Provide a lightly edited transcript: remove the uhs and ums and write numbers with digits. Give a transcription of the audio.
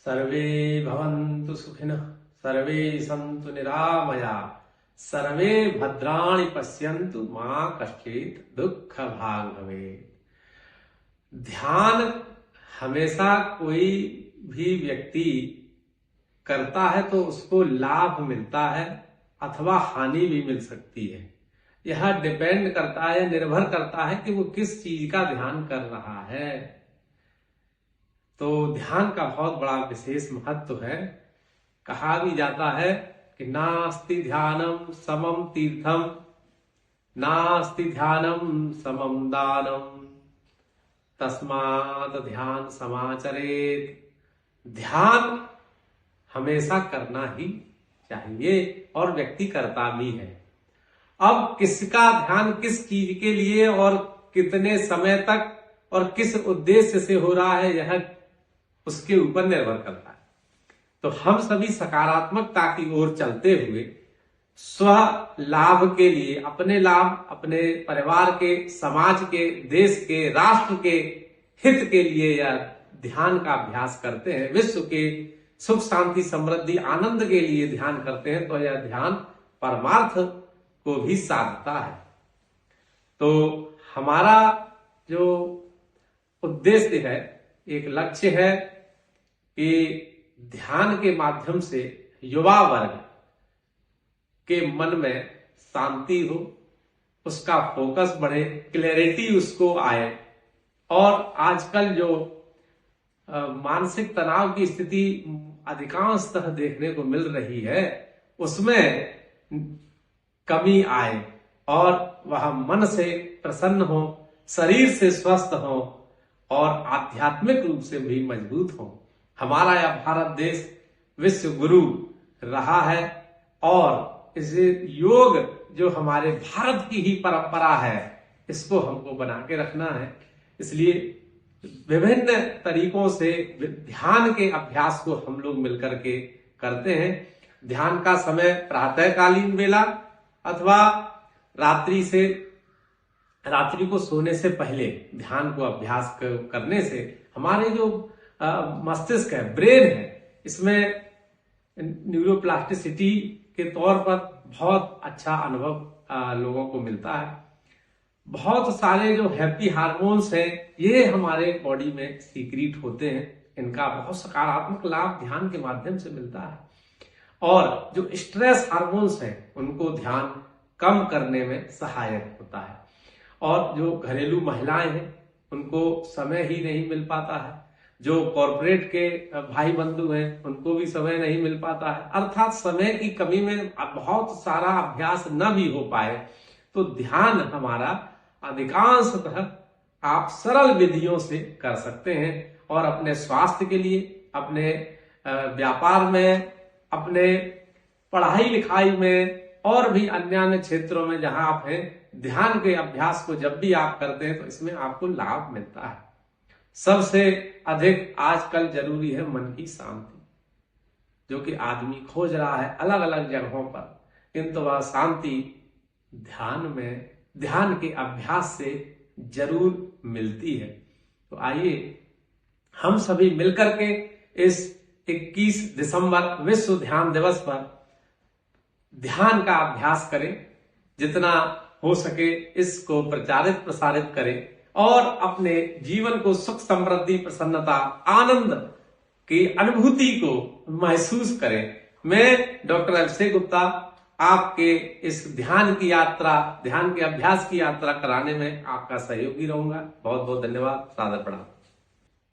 सर्वे भवन्तु सुखिनः, सर्वे सन्तु निरामया, सर्वे भद्राणि पश्यन्तु मा कश्चित् दुःख भाग् भवेत्। ध्यान हमेशा कोई भी व्यक्ति करता है तो उसको लाभ मिलता है अथवा हानि भी मिल सकती है। यह डिपेंड करता है, निर्भर करता है कि वो किस चीज का ध्यान कर रहा है। तो ध्यान का बहुत बड़ा विशेष महत्व है। कहा भी जाता है कि नास्ति ध्यानम समम तीर्थम, नास्ति ध्यानम समम दानम, तस्मात् ध्यान समाचरेत। ध्यान हमेशा करना ही चाहिए और व्यक्ति करता भी है। अब किसका ध्यान किस चीज के लिए और कितने समय तक और किस उद्देश्य से हो रहा है, यह उसके ऊपर निर्भर करता है। तो हम सभी सकारात्मकता की ओर चलते हुए स्व लाभ के लिए, अपने लाभ, अपने परिवार के, समाज के, देश के, राष्ट्र के हित के लिए यह ध्यान का अभ्यास करते हैं, विश्व के सुख शांति समृद्धि आनंद के लिए ध्यान करते हैं, तो यह ध्यान परमार्थ को भी साधता है। तो हमारा जो उद्देश्य है, एक लक्ष्य है कि ध्यान के माध्यम से युवा वर्ग के मन में शांति हो, उसका फोकस बढ़े, क्लैरिटी उसको आए। और आजकल जो मानसिक तनाव की स्थिति अधिकांशतः देखने को मिल रही है, उसमें कमी आए और वह मन से प्रसन्न हो, शरीर से स्वस्थ हो और आध्यात्मिक रूप से भी मजबूत हो। हमारा यह भारत देश विश्व गुरु रहा है और इसे योग जो हमारे भारत की ही परंपरा है, इसको हमको बना के रखना है। इसलिए विभिन्न तरीकों से ध्यान के अभ्यास को हम लोग मिलकर के करते हैं। ध्यान का समय प्रातःकालीन बेला अथवा रात्रि को सोने से पहले ध्यान को अभ्यास करने से हमारे जो मस्तिष्क है, ब्रेन है, इसमें न्यूरोप्लास्टिसिटी के तौर पर बहुत अच्छा अनुभव लोगों को मिलता है। बहुत सारे जो हैप्पी हार्मोन्स हैं, ये हमारे बॉडी में सीक्रेट होते हैं। इनका बहुत सकारात्मक लाभ ध्यान के माध्यम से मिलता है। और जो स्ट्रेस हार्मोन्स हैं, उनको ध्यान कम करने में सहायक होता है। और जो घरेलू महिलाएं हैं, उनको समय ही नहीं मिल पाता है। जो कॉर्पोरेट के भाई बंधु हैं, उनको भी समय नहीं मिल पाता है। अर्थात समय की कमी में बहुत सारा अभ्यास न भी हो पाए, तो ध्यान हमारा अधिकांशतः आप सरल विधियों से कर सकते हैं और अपने स्वास्थ्य के लिए, अपने व्यापार में, अपने पढ़ाई लिखाई में और भी अन्य क्षेत्रों में जहां आप हैं, ध्यान के अभ्यास को जब भी आप करते हैं तो इसमें आपको लाभ मिलता है। सबसे अधिक आजकल जरूरी है मन की शांति, जो कि आदमी खोज रहा है अलग अलग जगहों पर, किंतु वह शांति ध्यान के अभ्यास से जरूर मिलती है। तो आइए हम सभी मिलकर के इस 21 दिसंबर विश्व ध्यान दिवस पर ध्यान का अभ्यास करें। जितना हो सके इसको प्रचारित प्रसारित करें और अपने जीवन को सुख समृद्धि प्रसन्नता आनंद की अनुभूति को महसूस करें। मैं डॉक्टर अभिषेक गुप्ता आपके इस ध्यान के अभ्यास की यात्रा कराने में आपका सहयोगी रहूंगा। बहुत बहुत धन्यवाद। सादर प्रणाम।